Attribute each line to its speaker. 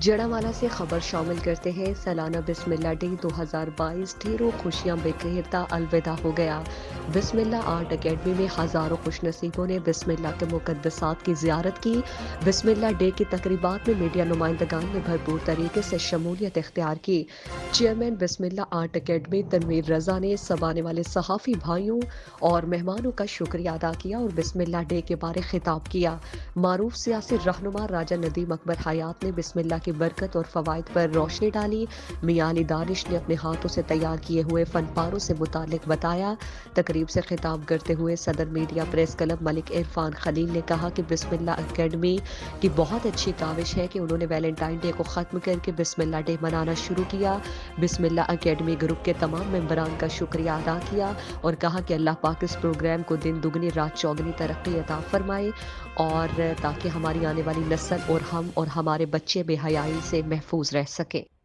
Speaker 1: جڑاوالا سے خبر شامل کرتے ہیں۔ سالانہ بسم اللہ ڈے 2022 ڈھیروں خوشیاں بکھیرتا الوداع ہو گیا۔ بسم اللہ آرٹ اکیڈمی میں ہزاروں خوش نصیبوں نے بسم اللہ کے مقدسات کی زیارت کی۔ بسم اللہ ڈے کی تقریبات میں میڈیا نمائندگان نے بھرپور طریقے سے شمولیت اختیار کی۔ چیئرمین بسم اللہ آرٹ اکیڈمی تنویر رضا نے سب آنے والے صحافی بھائیوں اور مہمانوں کا شکریہ ادا کیا اور بسم اللہ ڈے کے بارے خطاب کیا۔ معروف سیاسی رہنما راجہ ندیم اکبر حیات نے بسم اللہ کی برکت اور فوائد پر روشنی ڈالی۔ میاں علی دانش نے اپنے ہاتھوں سے تیار کیے ہوئے فن پاروں سے متعلق بتایا۔ تقریب سے خطاب کرتے ہوئے صدر میڈیا پریس کلب ملک عرفان خلیل نے کہا کہ بسم اللہ اکیڈمی کی بہت اچھی کاوش ہے کہ انہوں نے ویلنٹائن ڈے کو ختم کر کے بسم اللہ ڈے منانا شروع کیا۔ بسم اللہ اکیڈمی گروپ کے تمام ممبران کا شکریہ ادا کیا اور کہا کہ اللہ پاک اس پروگرام کو دن دگنی رات چوگنی ترقی عطا فرمائے اور تاکہ ہماری آنے والی نسل اور ہم اور ہمارے بچے بے حیائی سے محفوظ رہ سکیں۔